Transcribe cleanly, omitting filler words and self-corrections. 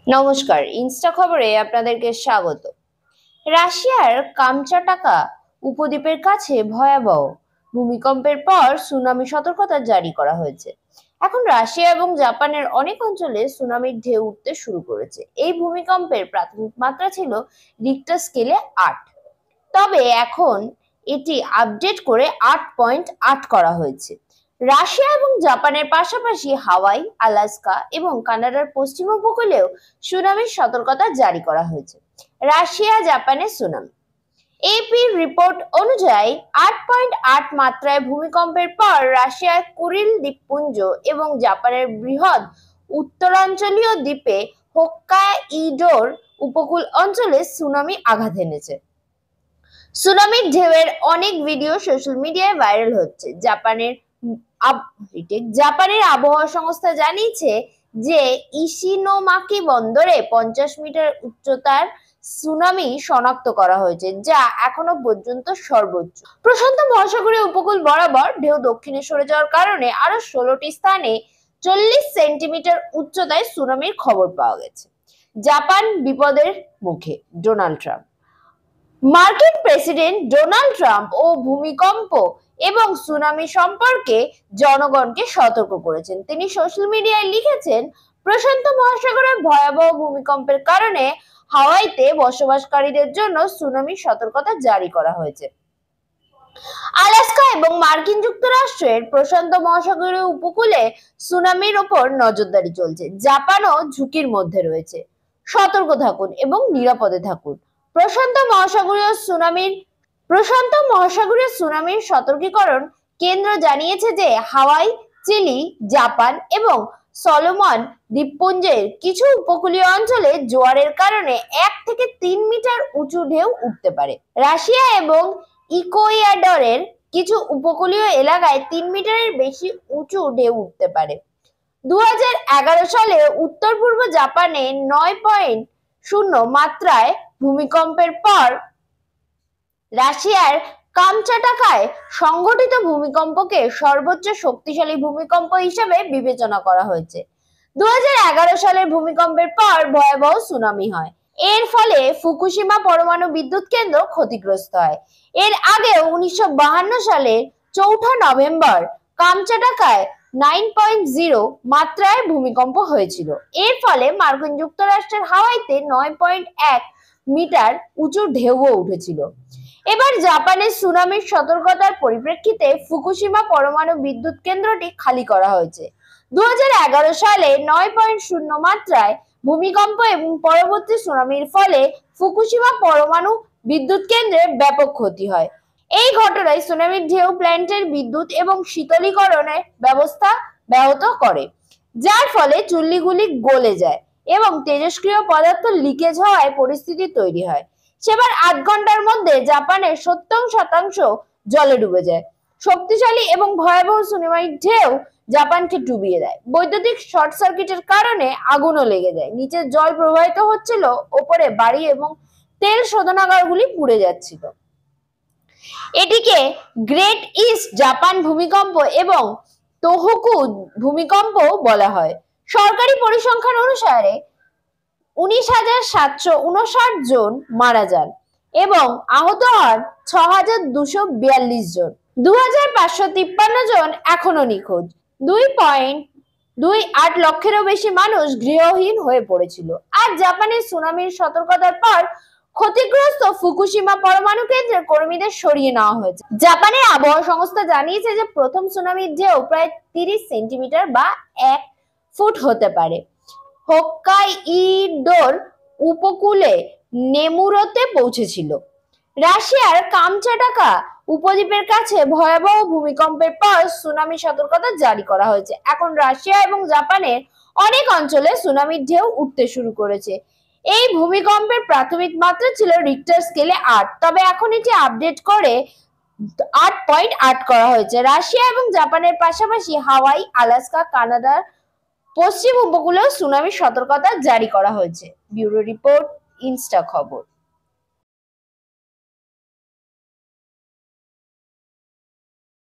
নমস্কার, ইনস্টা খবরে আপনাদেরকে স্বাগত। রাশিয়ার কামচাটাকা উপদ্বীপের কাছে ভয়াবহ ভূমিকম্পের পর সুনামি সতর্কতা জারি করা হয়েছে। এখন রাশিয়া এবং জাপানের অনেক অঞ্চলে সুনামির ঢেউ উঠতে শুরু করেছে। এই ভূমিকম্পের প্রাথমিক মাত্রা ছিল রিক্টার স্কেলে 8, তবে এখন এটি আপডেট করে 8.8 করা হয়েছে। রাশিয়া এবং জাপানের পাশাপাশি হাওয়াই, আলাস্কা এবং কানাডার পশ্চিম উপকূলেও সুনামির সতর্কতা জারি করা হয়েছে। রাশিয়া জাপানের সুনামি। এপির রিপোর্ট অনুযায়ী 8.8 মাত্রায় ভূমিকম্পের পর রাশিয়ার কুরিল দ্বীপপুঞ্জ এবং জাপানের বৃহৎ উত্তরাঞ্চলীয় দ্বীপে হোক্কাইডোর উপকূল অঞ্চলে সুনামি আঘাত এনেছে। সুনামির ঢেউয়ের অনেক ভিডিও সোশ্যাল মিডিয়ায় ভাইরাল হচ্ছে। জাপানের আবহাওয়া সংস্থা জানিয়েছে যে ইশিনোমাকি বন্দরে 50 মিটার উচ্চতার সুনামি শনাক্ত করা হয়েছে, যা এখনো পর্যন্ত সর্বোচ্চ। প্রশান্ত মহাসাগরীয় উপকূল বরাবর ঢেউ দক্ষিণে সরে যাওয়ার কারণে আরো 16টি স্থানে 40 সেন্টিমিটার উচ্চতায় সুনামির খবর পাওয়া গেছে। জাপান বিপদের মুখে, ডোনাল্ড ট্রাম্প। মার্কিন প্রেসিডেন্ট ডোনাল্ড ট্রাম্প ও ভূমিকম্প এবং সুনামি সম্পর্কে জনগণকে সতর্ক করেছেন। তিনি সোশ্যাল মিডিয়ায় লিখেছেন, প্রশান্ত মহাসাগরে ভয়াবহ ভূমিকম্পের কারণে হাওয়াইতে বসবাসকারীদের জন্য সুনামি সতর্কতা জারি করা হয়েছে। আলাস্কা এবং মার্কিন যুক্তরাষ্ট্রের প্রশান্ত মহাসাগরীয় উপকূলে সুনামির ওপর নজরদারি চলছে। জাপানও ঝুঁকির মধ্যে রয়েছে। সতর্ক থাকুন এবং নিরাপদে থাকুন। প্রশান্ত মহাসাগরীয় সুনামির সতর্কীকরণ কেন্দ্র জানিয়েছে যে হাওয়াই, চিলি, জাপান এবং সলোমন দ্বীপপুঞ্জের কিছু উপকূলীয় অঞ্চলে জোয়ারের কারণে 1 থেকে 3 মিটার উঁচু ঢেউ উঠতে পারে। রাশিয়া এবং ইকুয়েডরের কিছু উপকূলীয় এলাকায় 3 মিটারের বেশি উঁচু ঢেউ উঠতে পারে। 2011 সালে উত্তর পূর্ব জাপানে 9.0 মাত্রায় ভূমিকম্পের পর রাশিয়ার কামচাটাকায় সংঘটিত ভূমিকম্পকে সর্বোচ্চ শক্তিশালী ভূমিকম্প হিসেবে বিবেচনা করা হয়েছে। 2011 সালের ভূমিকম্পের পর ভয়াবহ সুনামি হয়। এর ফলে ফুকুশিমা পরমাণু বিদ্যুৎ কেন্দ্র ক্ষতিগ্রস্ত হয়। এর আগে 1952 সালে 4 নভেম্বর কামচাটাকায় 9.0 মাত্রায় ভূমিকম্প হয়েছিল। এর ফলে মার্কিন যুক্তরাষ্ট্রের হাওয়াইতে 9.1 মিটার উঁচু ঢেউও উঠেছিল। এবার জাপানের সুনামির সতর্কতার পরিপ্রেক্ষিতে ফুকুশিমা পরমাণু বিদ্যুৎ কেন্দ্রটি খালি করা হয়েছে। 2011 সালে 9.0 মাত্রায় ভূমিকম্প এবং পরবর্তী সুনামির ফলে ফুকুশিমা পরমাণু বিদ্যুৎ কেন্দ্রের ব্যাপক ক্ষতি হয়। এই ঘটনায় সুনামির ঢেউ প্ল্যান্টের বিদ্যুৎ এবং শীতলীকরণের ব্যবস্থা ব্যাহত করে, যার ফলে চুল্লিগুলি গলে যায় এবং তেজস্ক্রিয় পদার্থ লিকেজ হওয়ায় পরিস্থিতি তৈরি হয়। সেবার 8 ঘন্টার মধ্যে জাপানের 70% জলে ডুবে যায়। শক্তিশালী এবং ভয়াবহ সুনামির ঢেউ জাপানকে ডুবিয়ে দেয়। বৈদ্যুতিক শর্ট সার্কিটের কারণে আগুনও লেগে যায়। নিচে জল প্রবাহিত হচ্ছিল, ওপরে বাড়ি এবং তেল শোধনাগারগুলি পুড়ে যাচ্ছিল। এটিকে গ্রেট ইস্ট জাপান ভূমিকম্প এবং তোহোকু ভূমিকম্প বলা হয়। সরকারি পরিসংখ্যান অনুসারে 19,759 জন মারা যান এবং আহত হন 6,242 জন। 2,553 জন এখনো নিখোঁজ। 2.28 লক্ষেরও বেশি মানুষ গৃহহীন হয়ে পড়েছিল। আর জাপানের সুনামির সতর্কতার পর ক্ষতিগ্রস্ত ফুকুশিমা পরমাণু কেন্দ্রের কর্মীদের সরিয়ে নেওয়া হয়েছে। জাপানের আবহাওয়া সংস্থা জানিয়েছে যে প্রথম সুনামির ঢেউ প্রায় 30 সেন্টিমিটার বা 1 ফুট হতে পারে। হোক্কাইডোর উপকূলে নেমুরোতে পৌঁছেছিল। রাশিয়ার কামচাটাকা উপদ্বীপের কাছে ভয়াবহ ভূমিকম্পের পর সুনামি সতর্কতা জারি করা হয়েছে। এখন রাশিয়া এবং জাপানের অনেক অঞ্চলে সুনামির ঢেউ উঠতে শুরু করেছে। এই ভূমিকম্পের প্রাথমিক মাত্রা ছিল রিক্টার স্কেলে 8, তবে এখন এটি আপডেট করে 8.8 করা হয়েছে। রাশিয়া এবং জাপানের পাশাপাশি হাওয়াই, আলাস্কা, কানাডার পশ্চিম উপকূলেও সুনামি সতর্কতা জারি করা হয়েছে। ব্যুরো রিপোর্ট, ইনস্টা খবর।